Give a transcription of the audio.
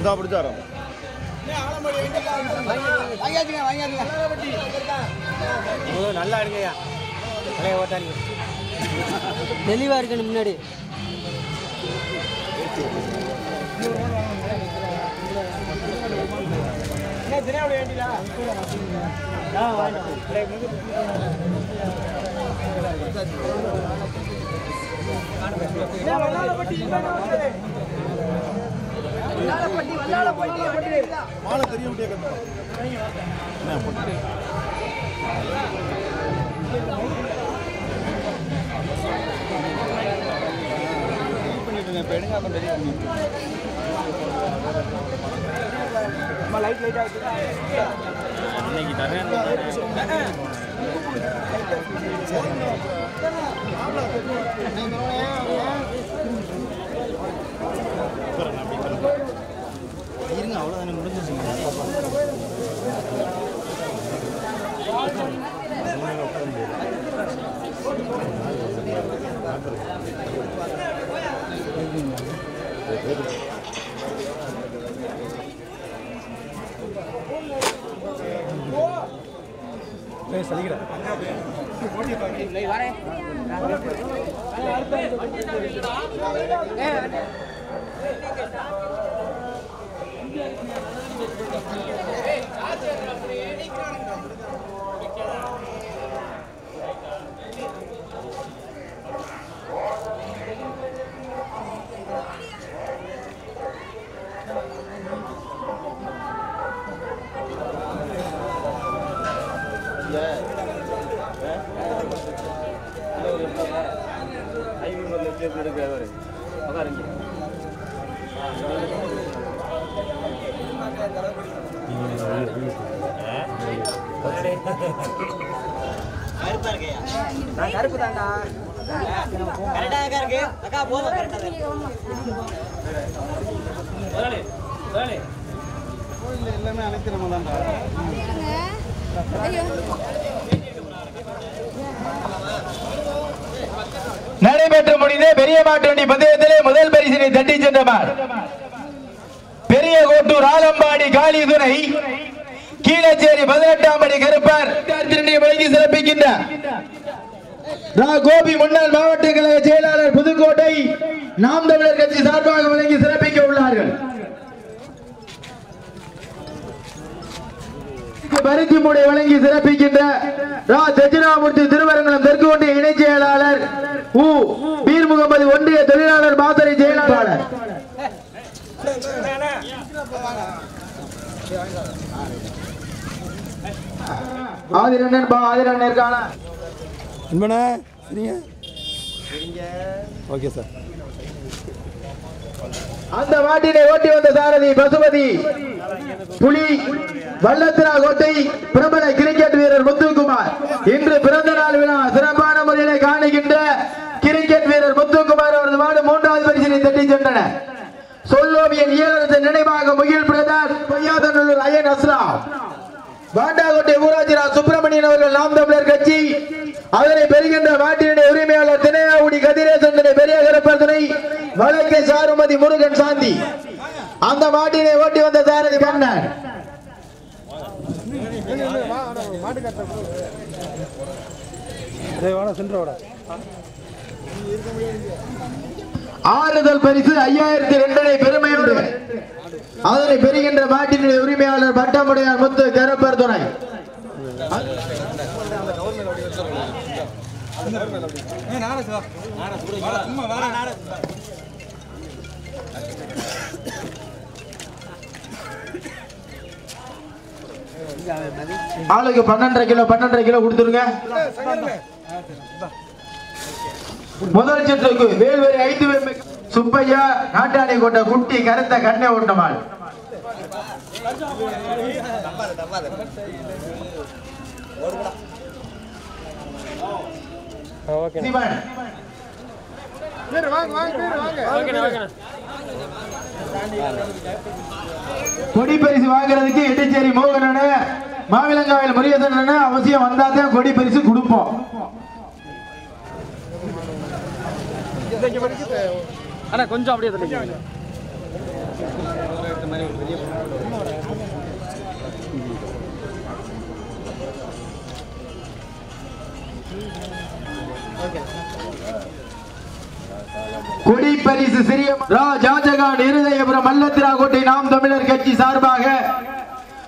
இதா பிடிச்சாரோ நல்லா இருக்குயா பழைய ஓட்டாங்க தெளிவா இருக்கணும் முன்னாடி மாலை தெரிய விட்டே பண்ணிட்டு எடுங்க அப்புறம் ரெடி பண்ணி லைட் லைட் ஆகுது இன்னைக்கு தரேன் இருங்க அவ்வளோதானே முடிஞ்சிச்சுங்க சலிக்கிறேன் கருப்பு தாண்டா கரெக்டா இருக்கு அக்கா போதும் கரெக்டா எல்லாமே அழைக்கிறோம் தான்டா நடைபெற்று முடிந்த பெரிய மாட்டு வண்டி பந்தயத்திலே முதல் பரிசினை தட்டி சென்றவர் பெரிய கோட்டூர் ஆலம்பாடி காளி துணை கீழச்சேரி 18ஆம் படி கருப்பர் வழங்கி சிறப்பிக்கின்ற கோபி முன்னாள் மாவட்ட கழக செயலாளர் புதுக்கோட்டை நாம் தமிழர் கட்சி சார்பாக வழங்கி சிறப்பிக்க உள்ளார்கள். பருத்தி மூடை வழங்கி சிறப்பிக்கின்ற தட்சிணாமூர்த்தி திருவரங்குளம் தெற்கு ஒன்றிய இணை செயலாளர் பீர் முகமது ஒன்றிய தொழிலாளர் மாதரை செயலாளர் ஆதிரண்ணன் ஆதிரண்ணருக்கான ஓகே சார். அந்த மாட்டினை ஓட்டி வந்த சாரதி பசுபதி புலி வல்லத்திரா கோட்டை பிரபல கிரிக்கெட் வீரர் முத்துக்குமார் இன்று பிறந்த நாள் விழா சிறப்பான முறையிலே காணுகின்ற கிரிக்கெட் வீரர் முத்துக்குமார் அவரது மாடு 3வது பரிசினை தட்டி சென்றனர். சொல்லோவியன் இயலரசன் நினைவாக முகில் பிரதார் பொய்யாதநல்லூர் அயன் அஸ்லாம் வாண்டாகோட்டை ஊராட்சி சுப்பிரமணியன் அவர்கள் நாம் தமிழர் கட்சி அதனை பெறுகின்ற மாட்டினுடைய உரிமையாளர் தினையாவுடி கதிரேசன் பெரிய கருப்பர்தனை வழக்கை சாருமதி முருகன் சாந்தி அந்த மாட்டினை ஓட்டி வந்த சாரதி கண்ணன் ஆறுதல் பரிசு 5002 பெருமையோடு அதனை பெறுகின்ற மாட்டினுடைய உரிமையாளர் பட்டமுடையார் முத்து கருப்பர் துணை ஆளுக்கு 12.5 கிலோ கொடுத்துருங்க. முதல் சுற்றுக்கு வேல்வரி 5 சுப்பையா நாட்டாணி கோட்டை குட்டி கருத்த கண்ணை ஓட்டமாள் கொடி பரிசு வாங்குறதுக்கு எட்டுச்சேரி மோகன மாவிலங்காவில் முருகேசன் அவசியம் வந்தாதான் கொடி பரிசு கொடுப்போம். கொஞ்சம் அப்படியே கொடி பரிசு சிறிய ராஜாஜகான் இருதயபுரம் மல்லத்திரா கோட்டை நாம் தமிழர் கட்சி சார்பாக